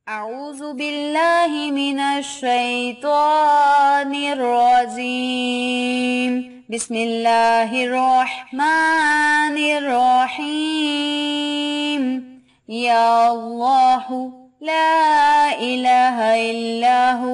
अऊज़ु बिल्लाहि मिनश शैतानिर रजीम। बिस्मिल्लाहिर रहमानिर रहीम। या अल्लाहु ला इलाहा इल्लाहु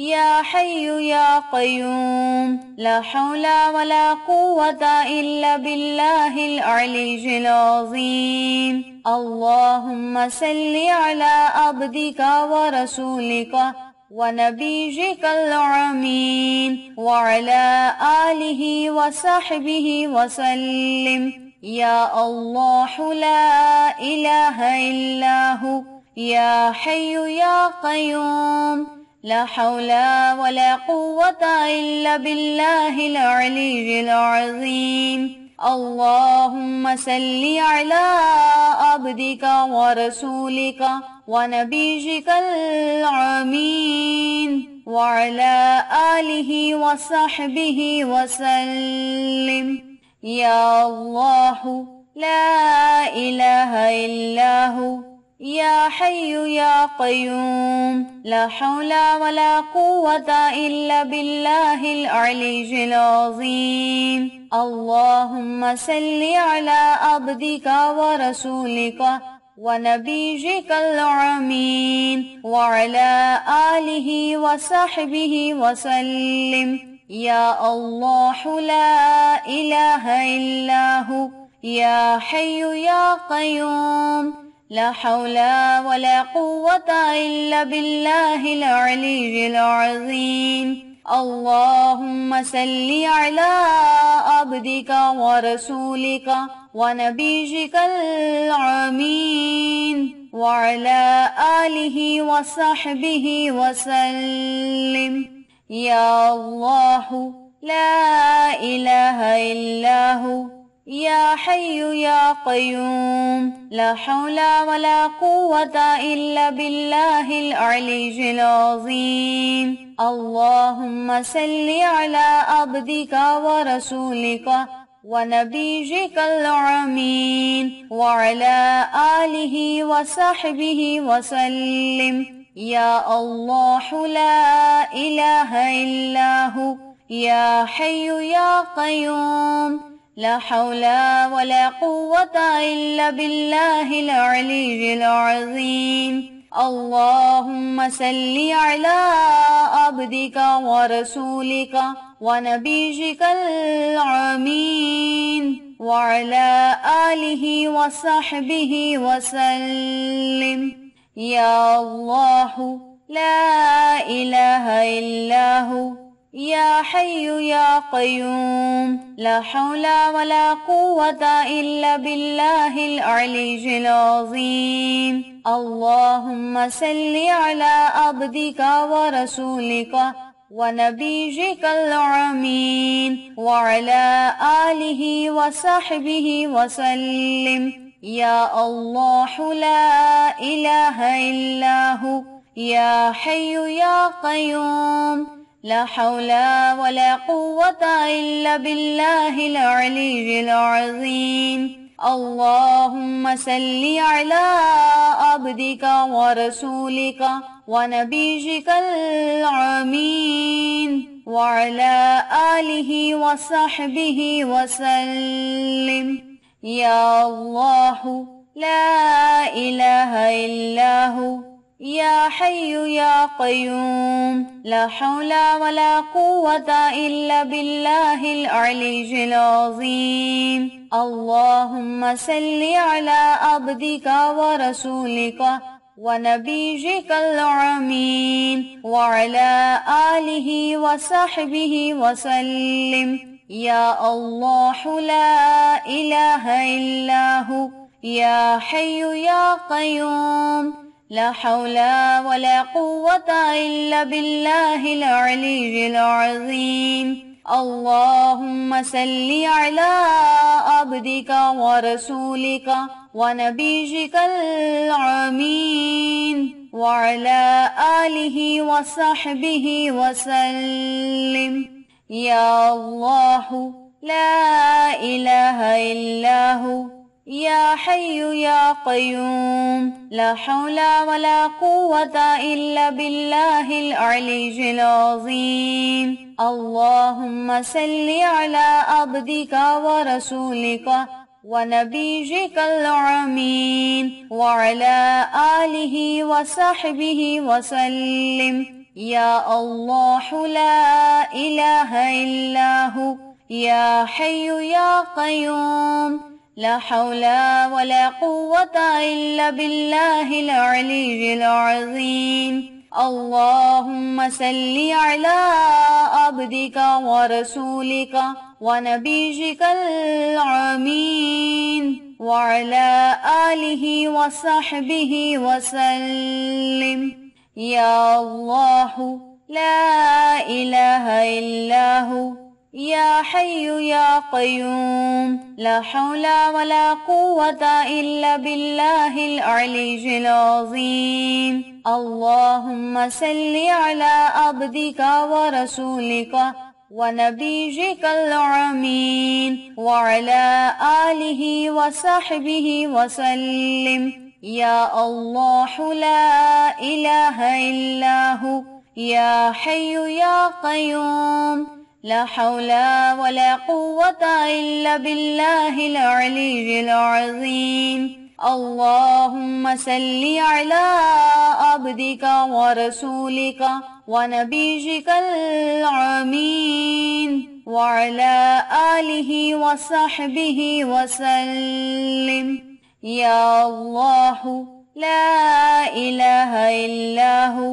या हय्यु या क़य्यूम ला हौला वला कुव्वता इल्ला बिल्लाहिल अलीय्यिल अज़ीम। अल्लाहुम्मा सल्लि अला अब्दिका व रसूलिका व नबिय्यिकल अमीन व अला आलिहि व सहबिहि व सल्लिम। या अल्लाहु ला इलाहा इल्लाहु या हय्यु या क़य्यूम ला हौला वला कुव्वता इल्ला बिल्लाहिल अलीय्यिल अज़ीम। अल्लाहुम्मा सल्लि अला अब्दिका व रसूलिका व नबिय्यिकल अमीन व अला आलिहि व सहबिहि व सल्लिम। या अल्लाहु ला इलाहा इल्लाहु या हय्यु या क़य्यूम ला हौला वला कुव्वता इल्ला बिल्लाहिल अलीय्यिल अज़ीम। अल्लाहुम्मा सल्लि अला अब्दिका व रसूलिका व नबिय्यिकल अमीन व अला आलिहि व सहबिहि व सल्लिम। या अल्लाहु ला इलाहा इल्लाहु या हय्यु या क़य्यूम ला हौला वला कुव्वता इल्ला बिल्लाहिल अलीय्यिल अज़ीम। अल्लाहुम्मा सल्लि अला अब्दिका व रसूलिका व नबिय्यिकल अमीन व अला आलिहि व सहबिहि व सल्लिम। या अल्लाहु ला इलाहा इल्लाहु या हय्यु या क़य्यूम ला हौला वला कुव्वता इल्ला बिल्लाहिल अलीय्यिल अज़ीम। अल्लाहुम्मा सल्लि अला अब्दिका व रसूलिका व नबिय्यिकल अमीन व अला आलिहि व सहबिहि व सल्लिम। या अल्लाहु ला इलाहा इल्लाहु या हय्यु या क़य्यूम ला हौला वला कुव्वता इल्ला बिल्लाहिल अलीय्यिल अज़ीम। अल्लाहुम्मा सल्लि अला अब्दिका व रसूलिका व नबिय्यिकल अमीन व अला आलिहि व सहबिहि व सल्लिम। या अल्लाहु ला इलाहा इल्लाहु या हय्यु या क़य्यूम ला हौला वला कुव्वता इल्ला बिल्लाहिल अलीय्यिल अज़ीम। अल्लाहुम्मा सल्लि अला अब्दिका व रसूलिका व नबिय्यिकल अमीन व अला आलिहि व सहबिहि व सल्लिम। या अल्लाहु ला इलाहा इल्लाहु या हय्यु या क़य्यूम ला हौला वला कुव्वता इल्ला बिल्लाहिल अलीय्यिल अज़ीम। अल्लाहुम्मा सल्लि अला अब्दिका व रसूलिका व नबिय्यिकल अमीन व अला आलिहि व सहबिहि व सल्लिम। या अल्लाहु ला इलाहा इल्लाहु या हय्यु या क़य्यूम ला हौला वला कुव्वता इल्ला बिल्लाहिल अलीय्यिल अज़ीम। अल्लाहुम्मा सल्लि अला अब्दिका व रसूलिका व नबिय्यिकल अमीन व अला आलिहि व सहबिहि व सल्लिम। या अल्लाहु ला इलाहा इल्लाहु या हय्यु या क़य्यूम ला हौला वला कुव्वता इल्ला बिल्लाहिल अलीय्यिल अज़ीम। अल्लाहुम्मा सल्लि अला अब्दिका व रसूलिका व नबिय्यिकल अमीन व अला आलिहि व सहबिहि व सल्लिम। या अल्लाहु ला इलाहा इल्लाहु या हय्यु या क़य्यूम ला हौला वला कुव्वता इल्ला बिल्लाहिल अलीय्यिल अज़ीम। अल्लाहुम्मा सल्लि अला अब्दिका व रसूलिका व नबिय्यिकल अमीन व अला आलिहि व सहबिहि व सल्लिम। या अल्लाहु ला इलाहा इल्ला हु या हय्यु या क़य्यूम ला हौला वला कुव्वता इल्ला बिल्लाहिल अलीय्यिल अज़ीम। अल्लाहुम्मा सल्लि अला अब्दिका व रसूलिका व नबिय्यिकल अमीन व अला आलिहि व सहबिहि व सल्लिम। या अल्लाहु ला इलाहा इल्ला हु या हय्यु या क़य्यूम ला हौला वला कुव्वता इल्ला बिल्लाहिल अलीय्यिल अज़ीम। अल्लाहुम्मा सल्लि अला अब्दिका व रसूलिका व नबिय्यिकल अमीन व अला आलिहि व सहबिहि व सल्लिम। या अल्लाहु ला इलाहा इल्ला हु या हय्यु या क़य्यूम ला हौला वला कुव्वता इल्ला बिल्लाहिल अलीय्यिल अज़ीम। अल्लाहुम्मा सल्लि अला अब्दिका व रसूलिका व नबिय्यिकल अमीन व अला आलिहि व सहबिहि व सल्लिम। या अल्लाहु ला इलाहा इल्ला हु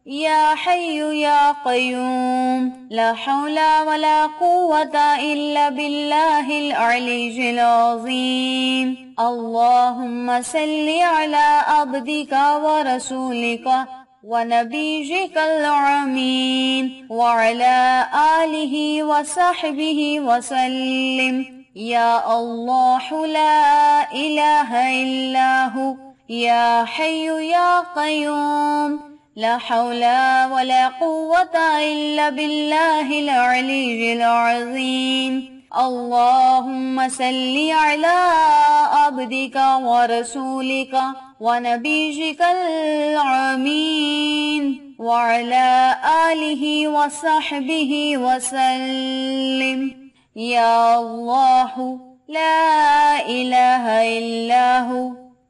या हय्यु या क़य्यूम ला हौला वला कुव्वता इल्ला बिल्लाहिल अलीय्यिल अज़ीम। अल्लाहुम्मा सल्लि अला अब्दिका व रसूलिका व नबिय्यिकल अमीन व अला आलिहि व सहबिहि व सल्लिम। या अल्लाहु ला इलाहा इल्ला हु या हय्यु या क़य्यूम ला हौला वला कुव्वता इल्ला बिल्लाहिल अलीय्यिल अज़ीम। अल्लाहुम्मा सल्लि अला अब्दिका व रसूलिका व नबिय्यिकल अमीन व अला आलिहि व सहबिहि व सल्लिम। या अल्लाहु ला इलाहा इल्ला हु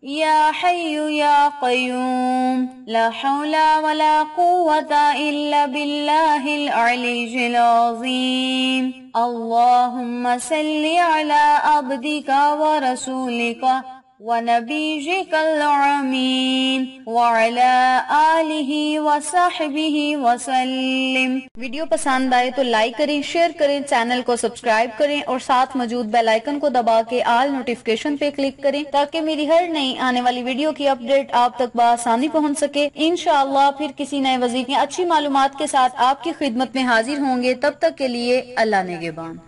या हय्यु या क़य्यूम ला हौला वला कुव्वता इल्ला बिल्लाहिल अलीय्यिल अज़ीम। अल्लाहुम्मा सल्लि अला अब्दिका व रसूलिका व नबिय्यिकल अमीन व अला आलिहि व सहबिहि व सल्लिम। वीडियो पसंद आए तो लाइक करें, शेयर करें, चैनल को सब्सक्राइब करें और साथ मौजूद बेल आइकन को दबा के ऑल नोटिफिकेशन पे क्लिक करें ताकि मेरी हर नई आने वाली वीडियो की अपडेट आप तक बआसानी पहुंच सके। इंशाअल्लाह फिर किसी नए वजीफे अच्छी मालूमात के साथ आपकी खिदमत में हाजिर होंगे। तब तक के लिए अल्लाह नेगेबान।